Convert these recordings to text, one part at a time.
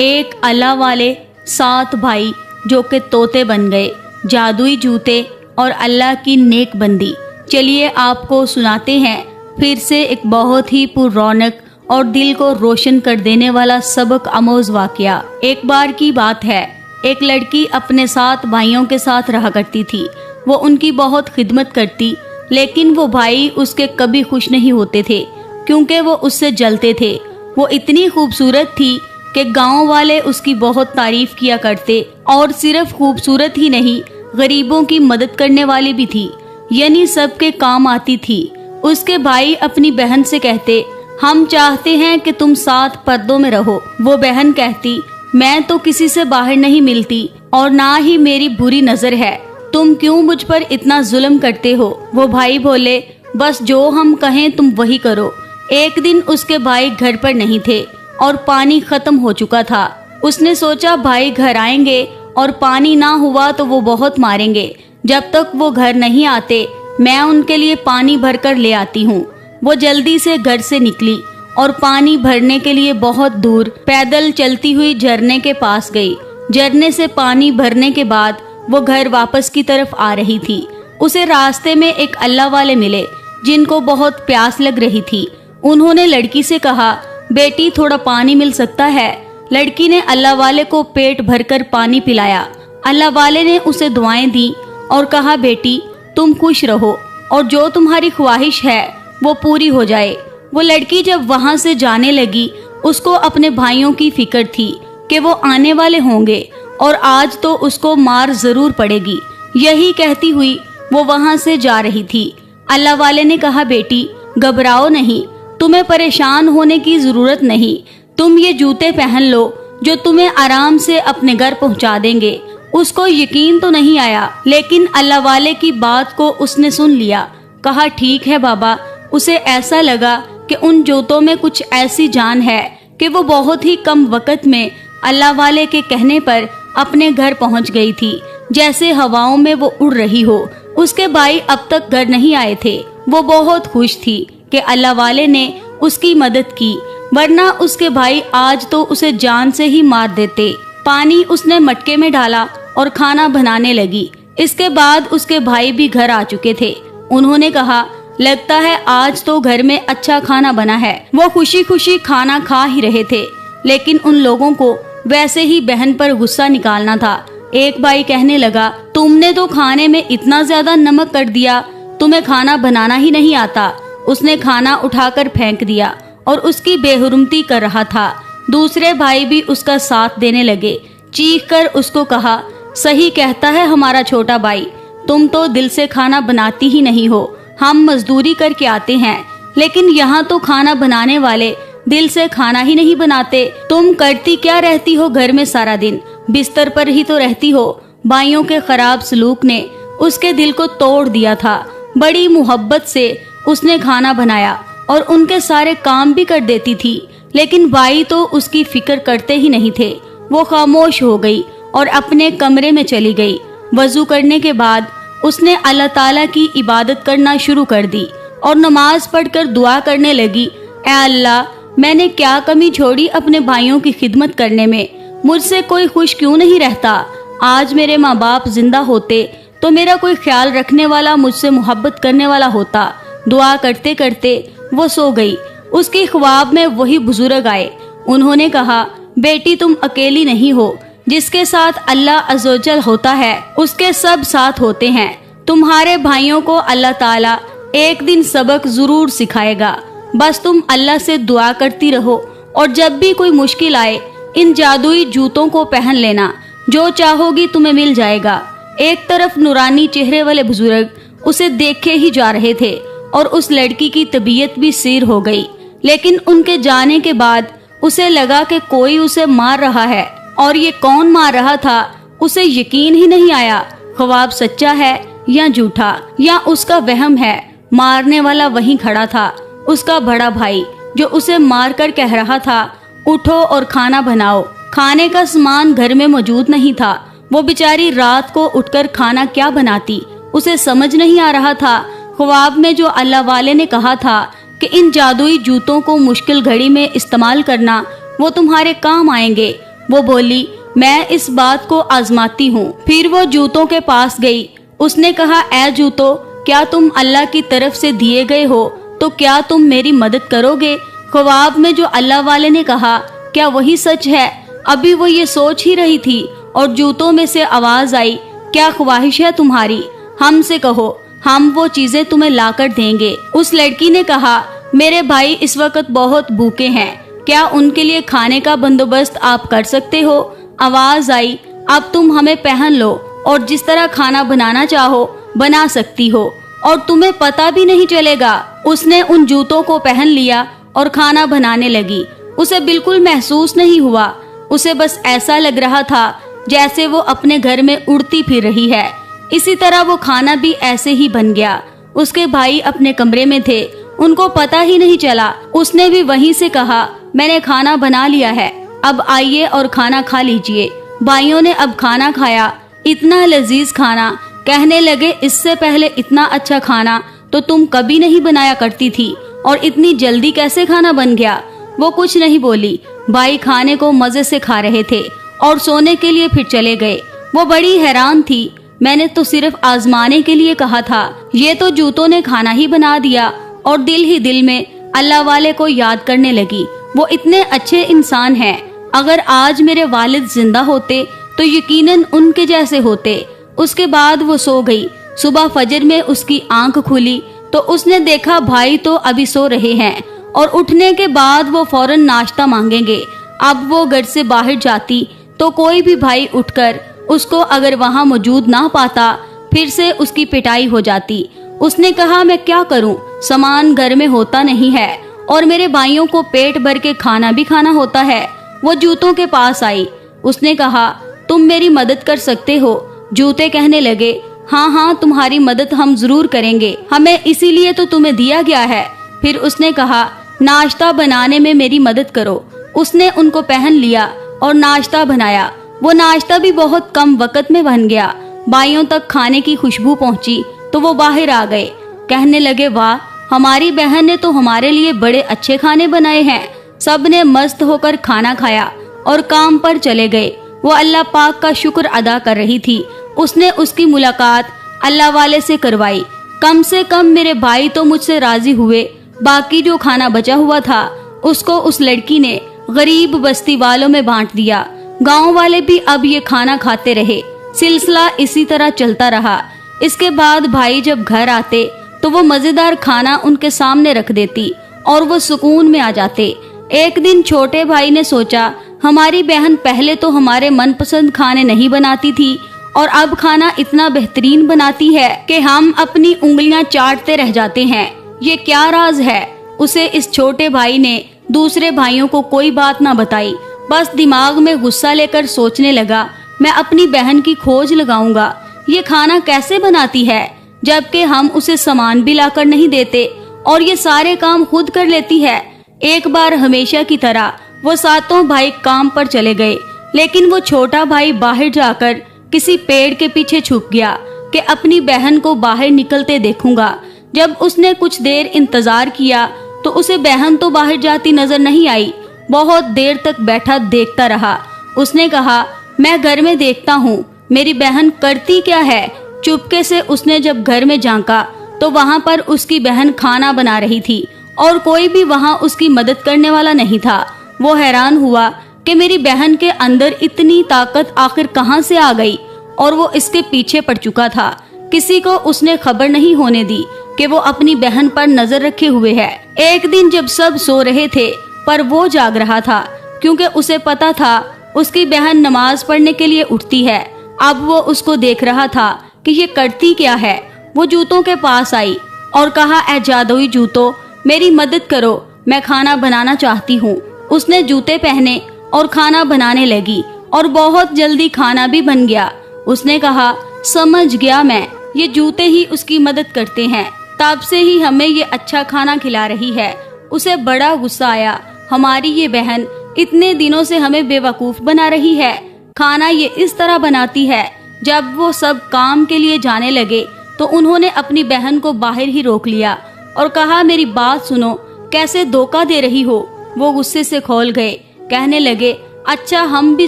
ایک اللہ والے 7 بھائی جو کہ طوطے بن گئے، جادوئی جوتے اور اللہ کی نیک بندی۔ چلیے آپ کو سناتے ہیں پھر سے ایک بہت ہی پر رونق اور دل کو روشن کر دینے والا سبق آموز واقعہ۔ ایک بار کی بات ہے، ایک لڑکی اپنے 7 بھائیوں کے ساتھ رہا کرتی تھی۔ وہ ان کی بہت خدمت کرتی، لیکن وہ بھائی اس کے کبھی خوش نہیں ہوتے تھے کیونکہ وہ اس سے جلتے تھے۔ وہ اتنی خوبصورت تھی کہ گاؤں والے اس کی بہت تعریف کیا کرتے، اور صرف خوبصورت ہی نہیں، غریبوں کی مدد کرنے والی بھی تھی، یعنی سب کے کام آتی تھی۔ اس کے بھائی اپنی بہن سے کہتے، ہم چاہتے ہیں کہ تم 7 پردوں میں رہو۔ وہ بہن کہتی، میں تو کسی سے باہر نہیں ملتی اور نہ ہی میری بری نظر ہے، تم کیوں مجھ پر اتنا ظلم کرتے ہو؟ وہ بھائی بولے، بس جو ہم کہیں تم وہی کرو۔ ایک دن اس کے بھائی گھر پر نہیں تھے اور پانی ختم ہو چکا تھا۔ اس نے سوچا بھائی گھر آئیں گے اور پانی نہ ہوا تو وہ بہت ماریں گے، جب تک وہ گھر نہیں آتے میں ان کے لیے پانی بھر کر لے آتی ہوں۔ وہ جلدی سے گھر سے نکلی اور پانی بھرنے کے لیے بہت دور پیدل چلتی ہوئی جھرنے کے پاس گئی۔ جھرنے سے پانی بھرنے کے بعد وہ گھر واپس کی طرف آ رہی تھی۔ اسے راستے میں ایک اللہ والے ملے جن کو بہت پیاس لگ رہی تھی۔ انہوں نے لڑکی سے کہا، بیٹی تھوڑا پانی مل سکتا ہے؟ لڑکی نے اللہ والے کو پیٹ بھر کر پانی پلایا۔ اللہ والے نے اسے دعائیں دیں اور کہا، بیٹی تم خوش رہو اور جو تمہاری خواہش ہے وہ پوری ہو جائے۔ وہ لڑکی جب وہاں سے جانے لگی، اس کو اپنے بھائیوں کی فکر تھی کہ وہ آنے والے ہوں گے اور آج تو اس کو مار ضرور پڑے گی۔ یہی کہتی ہوئی وہ وہاں سے جا رہی تھی۔ اللہ والے نے کہا، بیٹی گھبراؤ نہیں، تمہیں پریشان ہونے کی ضرورت نہیں، تم یہ جوتے پہن لو جو تمہیں آرام سے اپنے گھر پہنچا دیں گے۔ اس کو یقین تو نہیں آیا، لیکن اللہ والے کی بات کو اس نے سن لیا۔ کہا، ٹھیک ہے بابا۔ اسے ایسا لگا کہ ان جوتوں میں کچھ ایسی جان ہے کہ وہ بہت ہی کم وقت میں اللہ والے کے کہنے پر اپنے گھر پہنچ گئی تھی، جیسے ہواؤں میں وہ اڑ رہی ہو۔ اس کے بھائی اب تک گھر نہیں آئے تھے۔ وہ بہت خوش تھی کہ اللہ والے نے اس کی مدد کی، ورنہ اس کے بھائی آج تو اسے جان سے ہی مار دیتے۔ پانی اس نے مٹکے میں ڈالا اور کھانا بنانے لگی۔ اس کے بعد اس کے بھائی بھی گھر آ چکے تھے۔ انہوں نے کہا، لگتا ہے آج تو گھر میں اچھا کھانا بنا ہے۔ وہ خوشی خوشی کھانا کھا ہی رہے تھے، لیکن ان لوگوں کو ویسے ہی بہن پر غصہ نکالنا تھا۔ ایک بھائی کہنے لگا، تم نے تو کھانے میں اتنا زیادہ نمک کر دیا، تمہیں کھانا بنانا ہی نہیں آتا۔ اس نے کھانا اٹھا کر پھینک دیا اور اس کی بے حرمتی کر رہا تھا۔ دوسرے بھائی بھی اس کا ساتھ دینے لگے۔ چیخ کر اس کو کہا، صحیح کہتا ہے ہمارا چھوٹا بھائی، تم تو دل سے کھانا بناتی ہی نہیں ہو، ہم مزدوری کر کے آتے ہیں، لیکن یہاں تو کھانا بنانے والے دل سے کھانا ہی نہیں بناتے۔ تم کرتی کیا رہتی ہو گھر میں سارا دن؟ بستر پر ہی تو رہتی ہو۔ بھائیوں کے خراب سلوک نے اس کے دل کو توڑ دیا تھا۔ بڑی محبت سے اس نے کھانا بنایا اور ان کے سارے کام بھی کر دیتی تھی، لیکن بھائی تو اس کی فکر کرتے ہی نہیں تھے۔ وہ خاموش ہو گئی اور اپنے کمرے میں چلی گئی۔ وضو کرنے کے بعد اس نے اللہ تعالیٰ کی عبادت کرنا شروع کر دی اور نماز پڑھ کر دعا کرنے لگی، اے اللہ، میں نے کیا کمی چھوڑی اپنے بھائیوں کی خدمت کرنے میں؟ مجھ سے کوئی خوش کیوں نہیں رہتا؟ آج میرے ماں باپ زندہ ہوتے تو میرا کوئی خیال رکھنے والا، مجھ سے محبت کرنے والا ہوتا۔ دعا کرتے کرتے وہ سو گئی۔ اس کی خواب میں وہی بزرگ آئے۔ انہوں نے کہا، بیٹی تم اکیلی نہیں ہو، جس کے ساتھ اللہ عز و جل ہوتا ہے اس کے سب ساتھ ہوتے ہیں۔ تمہارے بھائیوں کو اللہ تعالیٰ ایک دن سبق ضرور سکھائے گا، بس تم اللہ سے دعا کرتی رہو، اور جب بھی کوئی مشکل آئے ان جادوئی جوتوں کو پہن لینا، جو چاہو گی تمہیں مل جائے گا۔ ایک طرف نورانی چہرے والے بزرگ اسے دیکھے ہی جا رہے تھے اور اس لڑکی کی طبیعت بھی سیر ہو گئی، لیکن ان کے جانے کے بعد اسے لگا کہ کوئی اسے مار رہا ہے، اور یہ کون مار رہا تھا اسے یقین ہی نہیں آیا۔ خواب سچا ہے یا جھوٹا، یا اس کا وہم ہے؟ مارنے والا وہیں کھڑا تھا، اس کا بڑا بھائی، جو اسے مار کر کہہ رہا تھا، اٹھو اور کھانا بناؤ۔ کھانے کا سامان گھر میں موجود نہیں تھا۔ وہ بیچاری رات کو اٹھ کر کھانا کیا بناتی، اسے سمجھ نہیں آ رہا تھا۔ خواب میں جو اللہ والے نے کہا تھا کہ ان جادوئی جوتوں کو مشکل گھڑی میں استعمال کرنا، وہ تمہارے کام آئیں گے، وہ بولی میں اس بات کو آزماتی ہوں۔ پھر وہ جوتوں کے پاس گئی۔ اس نے کہا اے جوتو، کیا تم اللہ کی طرف سے دیے گئے ہو تو کیا تم میری مدد کرو گے؟ خواب میں جو اللہ والے نے کہا کیا وہی سچ ہے؟ ابھی وہ یہ سوچ ہی رہی تھی اور جوتوں میں سے آواز آئی کیا خواہش ہے تمہاری؟ ہم سے کہو، ہم وہ چیزیں تمہیں لا کر دیں گے۔ اس لڑکی نے کہا میرے بھائی اس وقت بہت بھوکے ہیں، کیا ان کے لیے کھانے کا بندوبست آپ کر سکتے ہو؟ آواز آئی اب تم ہمیں پہن لو اور جس طرح کھانا بنانا چاہو بنا سکتی ہو اور تمہیں پتہ بھی نہیں چلے گا۔ اس نے ان جوتوں کو پہن لیا اور کھانا بنانے لگی۔ اسے بالکل محسوس نہیں ہوا، اسے بس ایسا لگ رہا تھا جیسے وہ اپنے گھر میں اڑتی پھر رہی ہے۔ اسی طرح وہ کھانا بھی ایسے ہی بن گیا۔ اس کے بھائی اپنے کمرے میں تھے، ان کو پتہ ہی نہیں چلا۔ اس نے بھی وہیں سے کہا میں نے کھانا بنا لیا ہے، اب آئیے اور کھانا کھا لیجئے۔ بھائیوں نے اب کھانا کھایا، اتنا لذیذ کھانا، کہنے لگے اس سے پہلے اتنا اچھا کھانا تو تم کبھی نہیں بنایا کرتی تھی اور اتنی جلدی کیسے کھانا بن گیا؟ وہ کچھ نہیں بولی۔ بھائی کھانے کو مزے سے کھا رہے تھے اور سونے کے لیے پھر چلے گئے۔ وہ بڑی حیران تھی، میں نے تو صرف آزمانے کے لیے کہا تھا، یہ تو جوتوں نے کھانا ہی بنا دیا۔ اور دل ہی دل میں اللہ والے کو یاد کرنے لگی، وہ اتنے اچھے انسان ہیں، اگر آج میرے والد زندہ ہوتے تو یقیناً ان کے جیسے ہوتے۔ اس کے بعد وہ سو گئی۔ صبح فجر میں اس کی آنکھ کھلی تو اس نے دیکھا بھائی تو ابھی سو رہے ہیں اور اٹھنے کے بعد وہ فوراً ناشتہ مانگیں گے۔ اب وہ گھر سے باہر جاتی تو کوئی بھی بھائی اٹھ کر اس کو اگر وہاں موجود نہ پاتا پھر سے اس کی پٹائی ہو جاتی۔ اس نے کہا میں کیا کروں، سامان گھر میں ہوتا نہیں ہے اور میرے بھائیوں کو پیٹ بھر کے کھانا بھی کھانا ہوتا ہے۔ وہ جوتوں کے پاس آئی، اس نے کہا تم میری مدد کر سکتے ہو؟ جوتے کہنے لگے ہاں ہاں تمہاری مدد ہم ضرور کریں گے، ہمیں اسی لیے تو تمہیں دیا گیا ہے۔ پھر اس نے کہا ناشتہ بنانے میں میری مدد کرو۔ اس نے ان کو پہن لیا اور ناشتہ بنایا۔ وہ ناشتہ بھی بہت کم وقت میں بن گیا۔ بھائیوں تک کھانے کی خوشبو پہنچی تو وہ باہر آ گئے، کہنے لگے واہ ہماری بہن نے تو ہمارے لیے بڑے اچھے کھانے بنائے ہیں۔ سب نے مست ہو کر کھانا کھایا اور کام پر چلے گئے۔ وہ اللہ پاک کا شکر ادا کر رہی تھی، اس نے اس کی ملاقات اللہ والے سے کروائی۔ کم سے کم میرے بھائی تو مجھ سے راضی ہوئے۔ باقی جو کھانا بچا ہوا تھا اس کو اس لڑکی نے غریب بستی والوں میں بانٹ دیا۔ گاؤں والے بھی اب یہ کھانا کھاتے رہے۔ سلسلہ اسی طرح چلتا رہا۔ اس کے بعد بھائی جب گھر آتے تو وہ مزیدار کھانا ان کے سامنے رکھ دیتی اور وہ سکون میں آ جاتے۔ ایک دن چھوٹے بھائی نے سوچا ہماری بہن پہلے تو ہمارے من پسند کھانے نہیں بناتی تھی اور اب کھانا اتنا بہترین بناتی ہے کہ ہم اپنی انگلیاں چاٹتے رہ جاتے ہیں، یہ کیا راز ہے؟ اسے اس چھوٹے بھائی نے دوسرے بھائیوں کو کوئی بات نہ بتائی، بس دماغ میں غصہ لے کر سوچنے لگا میں اپنی بہن کی کھوج لگاؤں گا، یہ کھانا کیسے بناتی ہے جبکہ ہم اسے سامان بھی لا کر نہیں دیتے اور یہ سارے کام خود کر لیتی ہے۔ ایک بار ہمیشہ کی طرح وہ ساتوں بھائی کام پر چلے گئے، لیکن وہ چھوٹا بھائی باہر جا کر کسی پیڑ کے پیچھے چھپ گیا کہ اپنی بہن کو باہر نکلتے دیکھوں گا۔ جب اس نے کچھ دیر انتظار کیا تو اسے بہن تو باہر جاتی نظر نہیں آئی۔ بہت دیر تک بیٹھا دیکھتا رہا۔ اس نے کہا میں گھر میں دیکھتا ہوں میری بہن کرتی کیا ہے۔ چپکے سے اس نے جب گھر میں جھانکا تو وہاں پر اس کی بہن کھانا بنا رہی تھی اور کوئی بھی وہاں اس کی مدد کرنے والا نہیں تھا۔ وہ حیران ہوا کہ میری بہن کے اندر اتنی طاقت آخر کہاں سے آ گئی اور وہ اس کے پیچھے پڑ چکا تھا۔ کسی کو اس نے خبر نہیں ہونے دی کہ وہ اپنی بہن پر نظر رکھے ہوئے ہے۔ ایک دن جب سب سو رہے تھے پر وہ جاگ رہا تھا کیونکہ اسے پتا تھا اس کی بہن نماز پڑھنے کے لیے اٹھتی ہے۔ اب وہ اس کو دیکھ رہا تھا کہ یہ کرتی کیا ہے۔ وہ جوتوں کے پاس آئی اور کہا اے جادوئی جوتو میری مدد کرو، میں کھانا بنانا چاہتی ہوں۔ اس نے جوتے پہنے اور کھانا بنانے لگی اور بہت جلدی کھانا بھی بن گیا۔ اس نے کہا سمجھ گیا میں، یہ جوتے ہی اس کی مدد کرتے ہیں، تب سے ہی ہمیں یہ اچھا کھانا کھلا رہی ہے۔ اسے بڑا غصہ آیا، ہماری یہ بہن اتنے دنوں سے ہمیں بے وقوف بنا رہی ہے، کھانا یہ اس طرح بناتی ہے۔ جب وہ سب کام کے لیے جانے لگے تو انہوں نے اپنی بہن کو باہر ہی روک لیا اور کہا میری بات سنو، کیسے دھوکہ دے رہی ہو۔ وہ غصے سے کھول گئے، کہنے لگے اچھا ہم بھی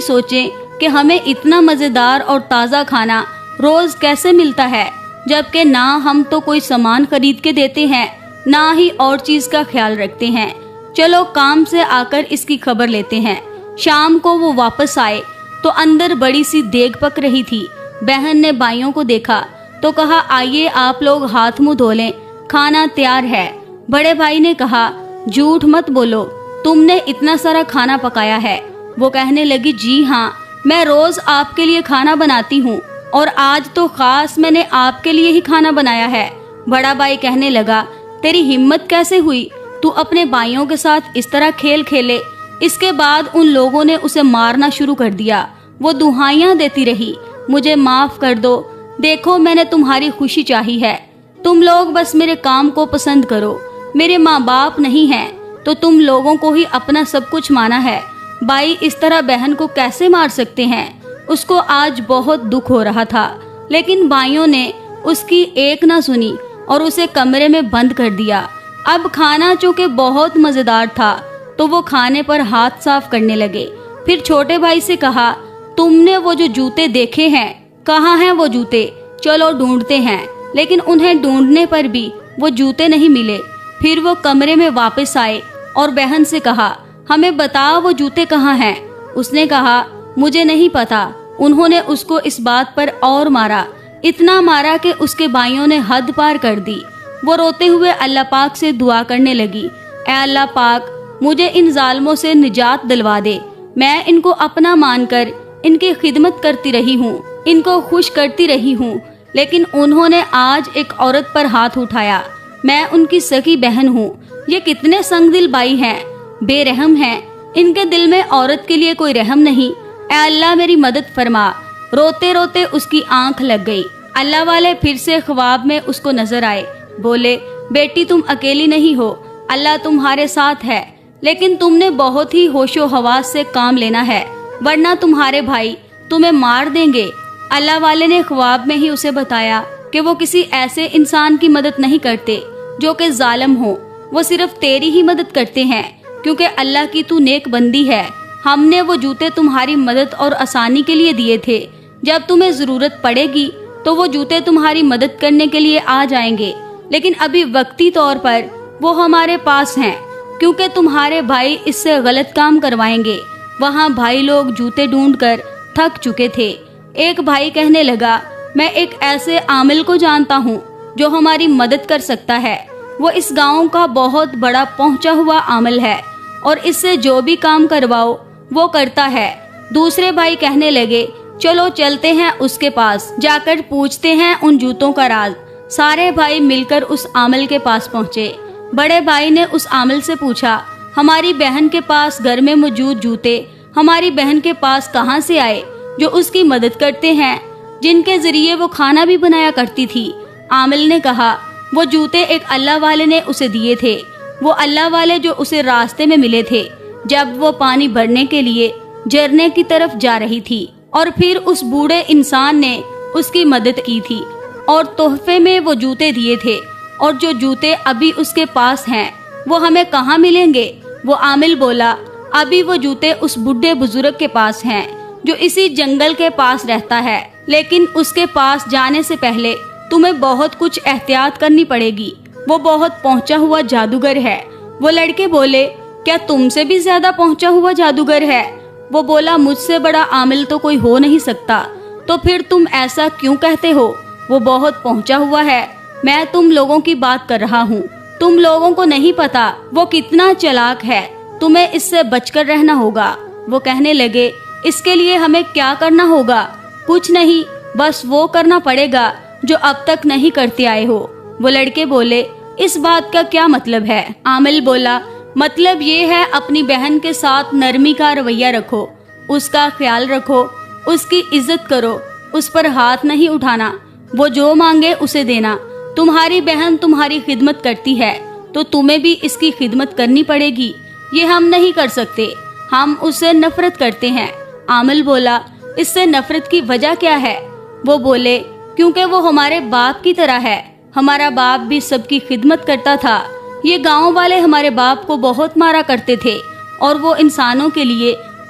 سوچیں کہ ہمیں اتنا مزیدار اور تازہ کھانا روز کیسے ملتا ہے، جبکہ نہ ہم تو کوئی سامان خرید کے دیتے ہیں، نہ ہی اور چیز کا خیال رکھتے ہیں۔ چلو کام سے آ کر اس کی خبر لیتے ہیں۔ شام کو وہ واپس آئے تو اندر بڑی سی دیگ پک رہی تھی۔ بہن نے بھائیوں کو دیکھا تو کہا آئیے آپ لوگ ہاتھ منہ دھو لیں، کھانا تیار ہے۔ بڑے بھائی نے کہا جھوٹ مت بولو، تم نے اتنا سارا کھانا پکایا ہے؟ وہ کہنے لگی جی ہاں، میں روز آپ کے لیے کھانا بناتی ہوں اور آج تو خاص میں نے آپ کے لیے ہی کھانا بنایا ہے۔ بڑا بھائی کہنے لگا تیری ہمت کیسے ہوئی، تو اپنے بھائیوں کے ساتھ اس طرح کھیل کھیلے؟ اس کے بعد ان لوگوں نے اسے مارنا شروع کر دیا۔ وہ دہائیاں دیتی رہی مجھے معاف کر دو، دیکھو میں نے تمہاری خوشی چاہی ہے، تم لوگ بس میرے کام کو پسند کرو، میرے ماں باپ نہیں ہیں تو تم لوگوں کو ہی اپنا سب کچھ مانا ہے۔ بھائی اس طرح بہن کو کیسے مار سکتے ہیں؟ اس کو آج بہت دکھ ہو رہا تھا، لیکن بھائیوں نے اس کی ایک نہ سنی اور اسے کمرے میں بند کر دیا۔ اب کھانا چونکہ بہت مزیدار تھا تو وہ کھانے پر ہاتھ صاف کرنے لگے۔ پھر چھوٹے بھائی سے کہا تم نے وہ جو جوتے دیکھے ہیں، کہاں ہیں وہ جوتے؟ چلو ڈھونڈتے ہیں۔ لیکن انہیں ڈھونڈنے پر بھی وہ جوتے نہیں ملے۔ پھر وہ کمرے میں واپس آئے اور بہن سے کہا ہمیں بتا وہ جوتے کہاں ہیں؟ اس نے کہا مجھے نہیں پتا۔ انہوں نے اس کو اس بات پر اور مارا، اتنا مارا کہ اس کے بھائیوں نے حد پار کر دی۔ وہ روتے ہوئے اللہ پاک سے دعا کرنے لگی، اے اللہ پاک مجھے ان ظالموں سے نجات دلوا دے۔ میں ان کو اپنا مان کر ان کی خدمت کرتی رہی ہوں، ان کو خوش کرتی رہی ہوں، لیکن انہوں نے آج ایک عورت پر ہاتھ اٹھایا۔ میں ان کی سکی بہن ہوں۔ یہ کتنے سنگ دل بھائی ہیں، بے رحم ہیں، ان کے دل میں عورت کے لیے کوئی رحم نہیں۔ اے اللہ میری مدد فرما۔ روتے روتے اس کی آنکھ لگ گئی۔ اللہ والے پھر سے خواب میں اس کو نظر آئے، بولے بیٹی تم اکیلی نہیں ہو، اللہ تمہارے ساتھ ہے، لیکن تم نے بہت ہی ہوش و حواس سے کام لینا ہے، ورنہ تمہارے بھائی تمہیں مار دیں گے۔ اللہ والے نے خواب میں ہی اسے بتایا کہ وہ کسی ایسے انسان کی مدد نہیں کرتے جو کہ ظالم ہو، وہ صرف تیری ہی مدد کرتے ہیں کیونکہ اللہ کی تو نیک بندی ہے۔ ہم نے وہ جوتے تمہاری مدد اور آسانی کے لیے دیے تھے، جب تمہیں ضرورت پڑے گی تو وہ جوتے تمہاری مدد کرنے کے لیے آ جائیں گے، لیکن ابھی وقتی طور پر وہ ہمارے پاس ہیں کیونکہ تمہارے بھائی اس سے غلط کام کروائیں گے۔ وہاں بھائی لوگ جوتے ڈھونڈ کر تھک چکے تھے۔ ایک بھائی کہنے لگا میں ایک ایسے عامل کو جانتا ہوں جو ہماری مدد کر سکتا ہے، وہ اس گاؤں کا بہت بڑا پہنچا ہوا عامل ہے اور اس سے جو بھی کام کرواؤ وہ کرتا ہے۔ دوسرے بھائی کہنے لگے چلو چلتے ہیں اس کے پاس، جا کر پوچھتے ہیں ان جوتوں کا راز۔ سارے بھائی مل کر اس عامل کے پاس پہنچے۔ بڑے بھائی نے اس عامل سے پوچھا ہماری بہن کے پاس گھر میں موجود جوتے ہماری بہن کے پاس کہاں سے آئے جو اس کی مدد کرتے ہیں، جن کے ذریعے وہ کھانا بھی بنایا کرتی تھی؟ عامل نے کہا وہ جوتے ایک اللہ والے نے اسے دیے تھے، وہ اللہ والے جو اسے راستے میں ملے تھے جب وہ پانی بھرنے کے لیے جھرنے کی طرف جا رہی تھی، اور پھر اس بوڑھے انسان نے اس کی مدد کی تھی اور تحفے میں وہ جوتے دیے تھے، اور جو جوتے ابھی اس کے پاس ہیں وہ ہمیں کہاں ملیں گے؟ وہ عامل بولا ابھی وہ جوتے اس بڈھے بزرگ کے پاس ہیں جو اسی جنگل کے پاس رہتا ہے، لیکن اس کے پاس جانے سے پہلے تمہیں بہت کچھ احتیاط کرنی پڑے گی، وہ بہت پہنچا ہوا جادوگر ہے۔ وہ لڑکے بولے کیا تم سے بھی زیادہ پہنچا ہوا جادوگر ہے؟ وہ بولا مجھ سے بڑا عامل تو کوئی ہو نہیں سکتا۔ تو پھر تم ایسا کیوں کہتے ہو وہ بہت پہنچا ہوا ہے؟ میں تم لوگوں کی بات کر رہا ہوں، تم لوگوں کو نہیں پتا وہ کتنا چالاک ہے، تمہیں اس سے بچ کر رہنا ہوگا۔ وہ کہنے لگے اس کے لیے ہمیں کیا کرنا ہوگا؟ کچھ نہیں، بس وہ کرنا پڑے گا جو اب تک نہیں کرتے آئے ہو۔ وہ لڑکے بولے اس بات کا کیا مطلب ہے؟ عامل بولا مطلب یہ ہے اپنی بہن کے ساتھ نرمی کا رویہ رکھو، اس کا خیال رکھو، اس کی عزت کرو، اس پر ہاتھ نہیں اٹھانا، وہ جو مانگے اسے دینا۔ تمہاری بہن تمہاری خدمت کرتی ہے تو تمہیں بھی اس کی خدمت کرنی پڑے گی، یہ ہم نہیں کر سکتے، ہم اس سے نفرت کرتے ہیں۔ عامل بولا اس سے نفرت کی وجہ کیا ہے؟ وہ بولے کیونکہ وہ ہمارے باپ کی طرح ہے، ہمارا باپ بھی سب کی خدمت کرتا تھا۔ یہ گاؤں والے ہمارے باپ کو بہت مارا کرتے تھے اور وہ انسانوں کے لیے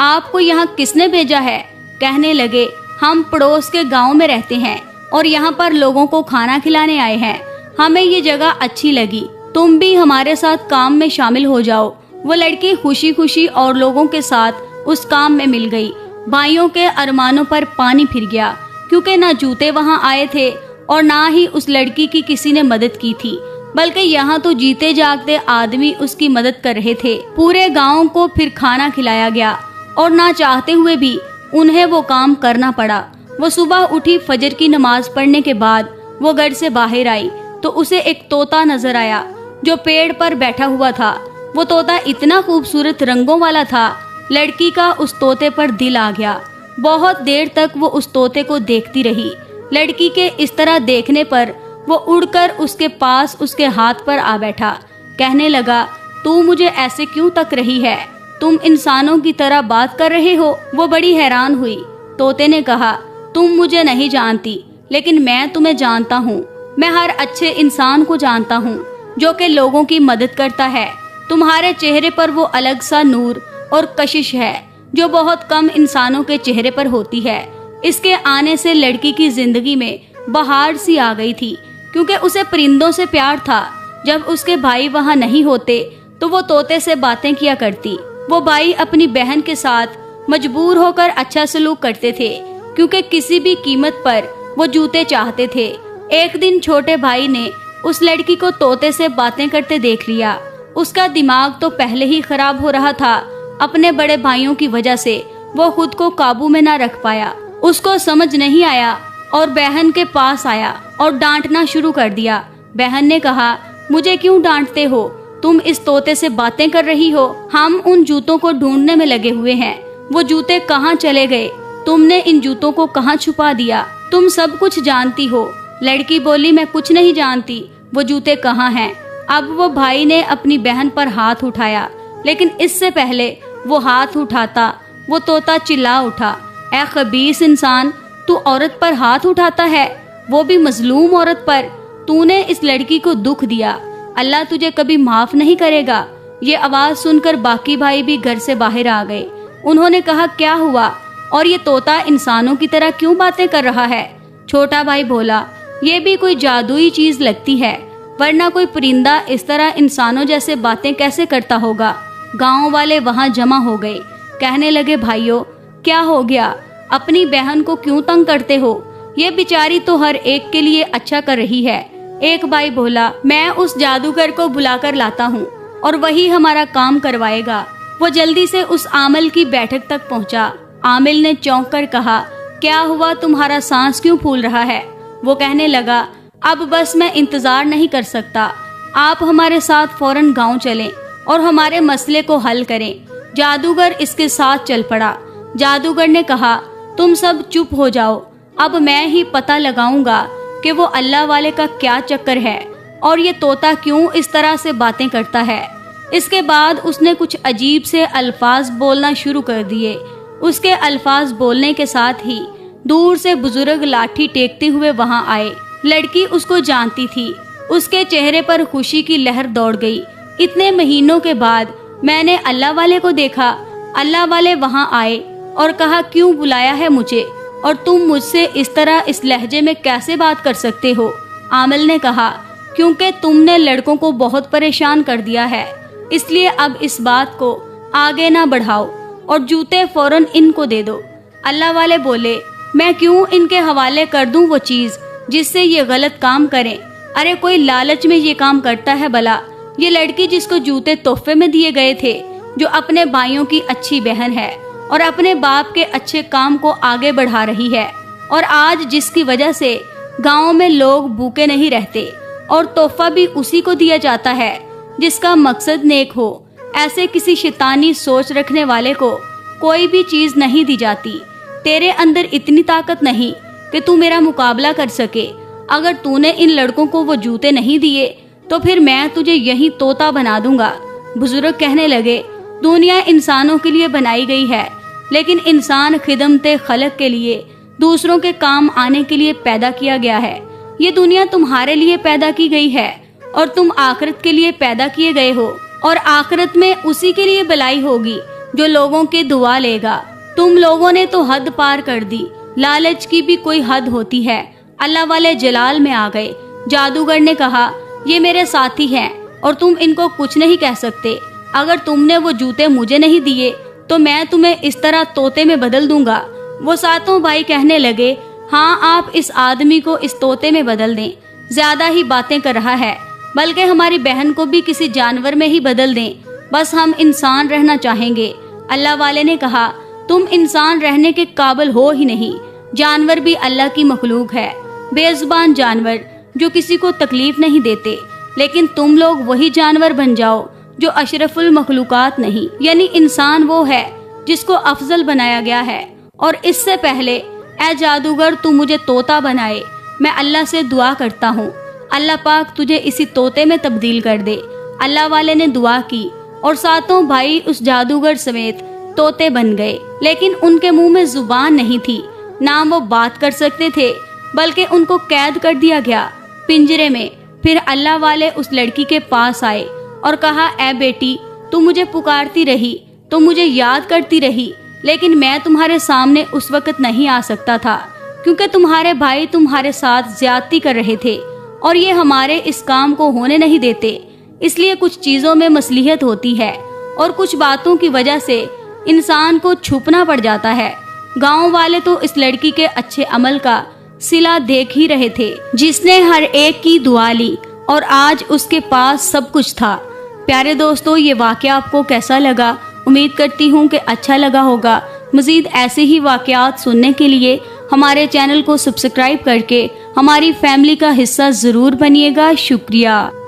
آپ کو یہاں کس نے بھیجا ہے؟ کہنے لگے ہم پڑوس کے گاؤں میں رہتے ہیں اور یہاں پر لوگوں کو کھانا کھلانے آئے ہیں، ہمیں یہ جگہ اچھی لگی، تم بھی ہمارے ساتھ کام میں شامل ہو جاؤ۔ وہ لڑکی خوشی خوشی اور لوگوں کے ساتھ اس کام میں مل گئی۔ بھائیوں کے ارمانوں پر پانی پھر گیا، کیونکہ نہ جوتے وہاں آئے تھے اور نہ ہی اس لڑکی کی کسی نے مدد کی تھی، بلکہ یہاں تو جیتے جاگتے آدمی اس کی مدد کر رہے تھے۔ پورے گاؤں کو پھر کھانا کھلایا گیا اور نہ چاہتے ہوئے بھی انہیں وہ کام کرنا پڑا۔ وہ صبح اٹھی، فجر کی نماز پڑھنے کے بعد وہ گھر سے باہر آئی تو اسے ایک طوطا نظر آیا جو پیڑ پر بیٹھا ہوا تھا۔ وہ طوطا اتنا خوبصورت رنگوں والا تھا، لڑکی کا اس طوطے پر دل آ گیا۔ بہت دیر تک وہ اس طوطے کو دیکھتی رہی۔ لڑکی کے اس طرح دیکھنے پر وہ اڑ کر اس کے پاس اس کے ہاتھ پر آ بیٹھا، کہنے لگا تو مجھے ایسے کیوں تک رہی ہے؟ تم انسانوں کی طرح بات کر رہے ہو؟ وہ بڑی حیران ہوئی۔ طوطے نے کہا تم مجھے نہیں جانتی، لیکن میں تمہیں جانتا ہوں۔ میں ہر اچھے انسان کو جانتا ہوں جو کہ لوگوں کی مدد کرتا ہے۔ تمہارے چہرے پر وہ الگ سا نور اور کشش ہے جو بہت کم انسانوں کے چہرے پر ہوتی ہے۔ اس کے آنے سے لڑکی کی زندگی میں بہار سی آ گئی تھی، کیونکہ اسے پرندوں سے پیار تھا۔ جب اس کے بھائی وہاں نہیں ہوتے تو وہ طوطے سے باتیں کیا کرتی۔ وہ بھائی اپنی بہن کے ساتھ مجبور ہو کر اچھا سلوک کرتے تھے، کیونکہ کسی بھی قیمت پر وہ جوتے چاہتے تھے۔ ایک دن چھوٹے بھائی نے اس لڑکی کو طوطے سے باتیں کرتے دیکھ لیا۔ اس کا دماغ تو پہلے ہی خراب ہو رہا تھا، اپنے بڑے بھائیوں کی وجہ سے وہ خود کو قابو میں نہ رکھ پایا۔ اس کو سمجھ نہیں آیا اور بہن کے پاس آیا اور ڈانٹنا شروع کر دیا۔ بہن نے کہا مجھے کیوں ڈانٹتے ہو؟ تم اس طوطے سے باتیں کر رہی ہو، ہم ان جوتوں کو ڈھونڈنے میں لگے ہوئے ہیں۔ وہ جوتے کہاں چلے گئے؟ تم نے ان جوتوں کو کہاں چھپا دیا؟ تم سب کچھ جانتی ہو۔ لڑکی بولی میں کچھ نہیں جانتی، وہ جوتے کہاں ہیں؟ اب وہ بھائی نے اپنی بہن پر ہاتھ اٹھایا، لیکن اس سے پہلے وہ ہاتھ اٹھاتا وہ طوطا چلا اٹھا، اے خبیث انسان، تو عورت پر ہاتھ اٹھاتا ہے، وہ بھی مظلوم عورت پر۔ تو نے اس لڑکی کو دکھ دیا، اللہ تجھے کبھی معاف نہیں کرے گا۔ یہ آواز سن کر باقی بھائی بھی گھر سے باہر آ گئے۔ انہوں نے کہا کیا ہوا اور یہ طوطا انسانوں کی طرح کیوں باتیں کر رہا ہے؟ چھوٹا بھائی بولا یہ بھی کوئی جادوئی چیز لگتی ہے، ورنہ کوئی پرندہ اس طرح انسانوں جیسے باتیں کیسے کرتا ہوگا۔ گاؤں والے وہاں جمع ہو گئے، کہنے لگے بھائیو کیا ہو گیا؟ اپنی بہن کو کیوں تنگ کرتے ہو؟ یہ بیچاری تو ہر ایک کے لیے اچھا کر رہی ہے۔ ایک بھائی بولا میں اس جادوگر کو بلا کر لاتا ہوں اور وہی ہمارا کام کروائے گا۔ وہ جلدی سے اس عامل کی بیٹھک تک پہنچا۔ عامل نے چونک کر کہا کیا ہوا، تمہارا سانس کیوں پھول رہا ہے؟ وہ کہنے لگا اب بس میں انتظار نہیں کر سکتا، آپ ہمارے ساتھ فوراً گاؤں چلیں اور ہمارے مسئلے کو حل کریں۔ جادوگر اس کے ساتھ چل پڑا۔ جادوگر نے کہا تم سب چپ ہو جاؤ، اب میں ہی پتہ لگاؤں گا کہ وہ اللہ والے کا کیا چکر ہے اور یہ طوطا کیوں اس طرح سے باتیں کرتا ہے۔ اس کے بعد اس نے کچھ عجیب سے الفاظ بولنا شروع کر دیے۔ اس کے الفاظ بولنے کے ساتھ ہی دور سے بزرگ لاٹھی ٹیکتے ہوئے وہاں آئے۔ لڑکی اس کو جانتی تھی، اس کے چہرے پر خوشی کی لہر دوڑ گئی۔ اتنے مہینوں کے بعد میں نے اللہ والے کو دیکھا۔ اللہ والے وہاں آئے اور کہا کیوں بلایا ہے مجھے، اور تم مجھ سے اس طرح اس لہجے میں کیسے بات کر سکتے ہو؟ عامل نے کہا کیونکہ تم نے لڑکوں کو بہت پریشان کر دیا ہے، اس لیے اب اس بات کو آگے نہ بڑھاؤ اور جوتے فوراً ان کو دے دو۔ اللہ والے بولے میں کیوں ان کے حوالے کر دوں وہ چیز جس سے یہ غلط کام کریں؟ ارے کوئی لالچ میں یہ کام کرتا ہے بھلا؟ یہ لڑکی جس کو جوتے تحفے میں دیے گئے تھے، جو اپنے بھائیوں کی اچھی بہن ہے اور اپنے باپ کے اچھے کام کو آگے بڑھا رہی ہے، اور آج جس کی وجہ سے گاؤں میں لوگ بھوکے نہیں رہتے، اور تحفہ بھی اسی کو دیا جاتا ہے جس کا مقصد نیک ہو۔ ایسے کسی شیطانی سوچ رکھنے والے کو کوئی بھی چیز نہیں دی جاتی۔ تیرے اندر اتنی طاقت نہیں کہ تو میرا مقابلہ کر سکے۔ اگر تو نے ان لڑکوں کو وہ جوتے نہیں دیے تو پھر میں تجھے یہی طوطا بنا دوں گا۔ بزرگ کہنے لگے دنیا انسانوں کے لیے بنائی گئی ہے، لیکن انسان خدمت خلق کے لیے، دوسروں کے کام آنے کے لیے پیدا کیا گیا ہے۔ یہ دنیا تمہارے لیے پیدا کی گئی ہے اور تم آخرت کے لیے پیدا کیے گئے ہو، اور آخرت میں اسی کے لیے بلائی ہوگی جو لوگوں کی دعا لے گا۔ تم لوگوں نے تو حد پار کر دی، لالچ کی بھی کوئی حد ہوتی ہے۔ اللہ والے جلال میں آ گئے۔ جادوگر نے کہا یہ میرے ساتھی ہیں اور تم ان کو کچھ نہیں کہہ سکتے۔ اگر تم نے وہ جوتے مجھے نہیں دیے تو میں تمہیں اس طرح طوطے میں بدل دوں گا۔ وہ ساتوں بھائی کہنے لگے ہاں آپ اس آدمی کو اس طوطے میں بدل دیں، زیادہ ہی باتیں کر رہا ہے، بلکہ ہماری بہن کو بھی کسی جانور میں ہی بدل دیں، بس ہم انسان رہنا چاہیں گے۔ اللہ والے نے کہا تم انسان رہنے کے قابل ہو ہی نہیں، جانور بھی اللہ کی مخلوق ہے، بے زبان جانور جو کسی کو تکلیف نہیں دیتے، لیکن تم لوگ وہی جانور بن جاؤ جو اشرف المخلوقات نہیں، یعنی انسان وہ ہے جس کو افضل بنایا گیا ہے۔ اور اس سے پہلے اے جادوگر تو مجھے طوطا بنائے، میں اللہ سے دعا کرتا ہوں اللہ پاک تجھے اسی طوطے میں تبدیل کر دے۔ اللہ والے نے دعا کی اور ساتوں بھائی اس جادوگر سمیت طوطے بن گئے، لیکن ان کے منہ میں زبان نہیں تھی، نہ وہ بات کر سکتے تھے، بلکہ ان کو قید کر دیا گیا پنجرے میں۔ پھر اللہ والے اس لڑکی کے پاس آئے اور کہا اے بیٹی تو مجھے پکارتی رہی، تو مجھے یاد کرتی رہی، لیکن میں تمہارے سامنے اس وقت نہیں آ سکتا تھا کیونکہ تمہارے بھائی تمہارے ساتھ زیادتی کر رہے تھے اور یہ ہمارے اس کام کو ہونے نہیں دیتے، اس لیے کچھ چیزوں میں مصلحت ہوتی ہے اور کچھ باتوں کی وجہ سے انسان کو چھپنا پڑ جاتا ہے۔ گاؤں والے تو اس لڑکی کے اچھے عمل کا صلہ دیکھ ہی رہے تھے، جس نے ہر ایک کی دعا لی اور آج اس کے پاس سب کچھ تھا۔ پیارے دوستو، یہ واقعہ آپ کو کیسا لگا؟ امید کرتی ہوں کہ اچھا لگا ہوگا۔ مزید ایسے ہی واقعات سننے کے لیے ہمارے چینل کو سبسکرائب کر کے ہماری فیملی کا حصہ ضرور بنیے گا۔ شکریہ۔